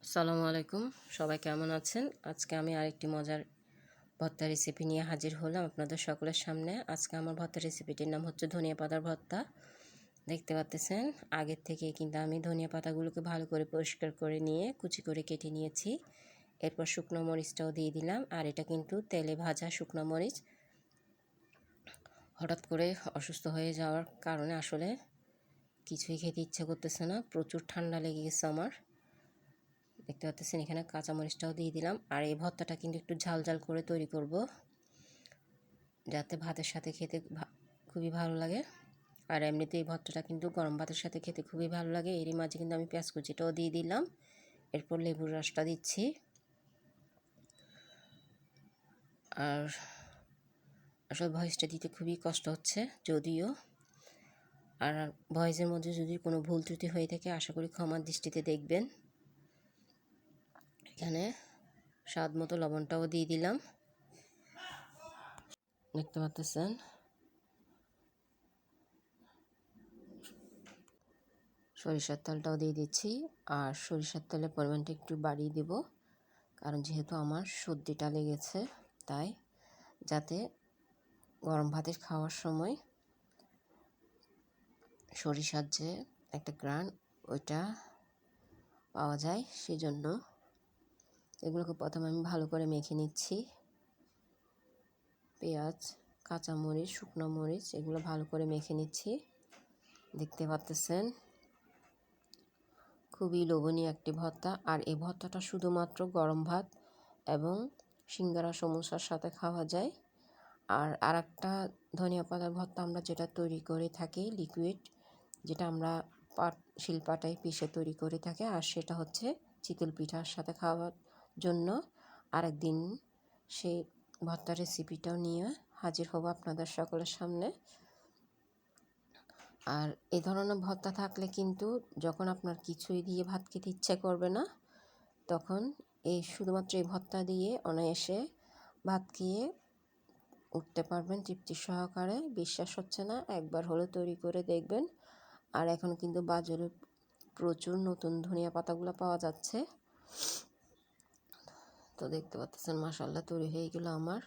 আসসালামু আলাইকুম। সবাই কেমন আছেন? আজকে আমি আরেকটি মজার ভর্তা রেসিপি নিয়ে হাজির হলাম আপনাদের সকলের সামনে। আজকে আমার ভর্তা রেসিপিটির নাম হচ্ছে ধনিয়া পাতার ভর্তা। দেখতে পাচ্ছেন আগের থেকে কিন্তু আমি ধনিয়া পাতাগুলোকে ভালো করে পরিষ্কার করে নিয়ে কুচি করে কেটে নিয়েছি। এরপর শুকনো মরিচটাও দিয়ে দিলাম। আর এটা কিন্তু তেলে ভাজা শুকনো মরিচ। হঠাৎ করে অসুস্থ হয়ে যাওয়ার কারণে আসলে কিছুই খেতে ইচ্ছে করতেছে না। প্রচুর ঠান্ডা লেগে গেছে আমার। দেখতে পাচ্ছেন এখানে কাঁচামরিচটাও দিয়ে দিলাম। আর এই ভর্তাটা কিন্তু একটু ঝাল ঝাল করে তৈরি করব, যাতে ভাতের সাথে খেতে খুবই ভালো লাগে। আর এমনিতে এই ভর্তাটা কিন্তু গরম ভাতের সাথে খেতে খুবই ভালো লাগে। এরই মাঝে কিন্তু আমি পেঁয়াজ কুচিটাও দিয়ে দিলাম। এরপর লেবুর রসটা দিচ্ছি। আর আসলে ভয়েসটা দিতে খুবই কষ্ট হচ্ছে যদিও। আর ভয়েসের মধ্যে যদি কোনো ভুল ত্রুটি হয়ে থাকে আশা করি ক্ষমার দৃষ্টিতে দেখবেন। এখানে স্বাদ মতো লবণটাও দিয়ে দিলাম। দেখতে পাচ্ছেন সরিষার তেলটাও দিয়ে দিচ্ছি। আর সরিষার তেলের পরিমাণটা একটু বাড়িয়ে দেব, কারণ যেহেতু আমার সর্দিটা লেগেছে, তাই যাতে গরম ভাতের খাওয়ার সময় সরিষার যে একটা ঘ্রাণ ওইটা পাওয়া যায়, সেজন্য এগুলোকে প্রথমে আমি ভালো করে মেখে নিচ্ছি। পেঁয়াজ, কাঁচামরিচ, শুকনো মরিচ এগুলো ভালো করে মেখে নিচ্ছি। দেখতে পাচ্ছেন খুবই লোভনীয় একটি ভর্তা। আর এই ভর্তাটা শুধুমাত্র গরম ভাত এবং সিঙ্গারা সমোসার সাথে খাওয়া যায়। আর আরেকটা ধনিয়া পাতার ভর্তা আমরা যেটা তৈরি করে থাকি লিকুইড, যেটা আমরা শিলপাটায় পিষে তৈরি করে থাকি, আর সেটা হচ্ছে চিতল পিঠার সাথে খাওয়ার জন্য। আরেকদিন সেই ভর্তা রেসিপিটাও নিয়ে হাজির হব আপনাদের সকলের সামনে। আর এই ধরনের ভর্তা থাকলে কিন্তু যখন আপনার কিছুই দিয়ে ভাত খেতে ইচ্ছে করবে না, তখন এই শুধুমাত্র এই ভর্তা দিয়ে অনায়াসে ভাত খেয়ে উঠতে পারবেন তৃপ্তি সহকারে। বিশ্বাস হচ্ছে না? একবার হলে তৈরি করে দেখবেন। আর এখন কিন্তু বাজারে প্রচুর নতুন ধনিয়া পাতাগুলো পাওয়া যাচ্ছে। তো দেখতে পাচ্ছেন মাশাআল্লাহ তৈরি হয়ে গেল আমার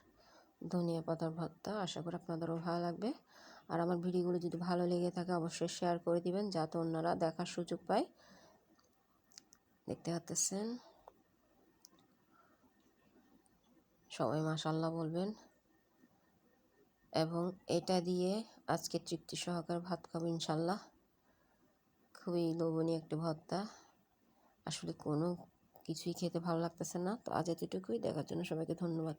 ধনিয়া পাতার ভর্তা। আশা করি আপনাদেরও ভালো লাগবে। আর আমার ভিডিওগুলো যদি ভালো লেগে থাকে অবশ্যই শেয়ার করে দিবেন, যাতে অন্যরা দেখার সুযোগ পায়। দেখতে পাচ্ছেন সবাই মাশাআল্লাহ বলবেন। এবং এটা দিয়ে আজকে তৃপ্তি সহকারে ভাত খাবো ইনশাল্লাহ। খুবই লোভনীয় একটি ভর্তা। আসলে কোনো কিছুই খেতে ভালো লাগতেছে না। তো আজ এতটুকুই। দেখার জন্য সবাইকে ধন্যবাদ।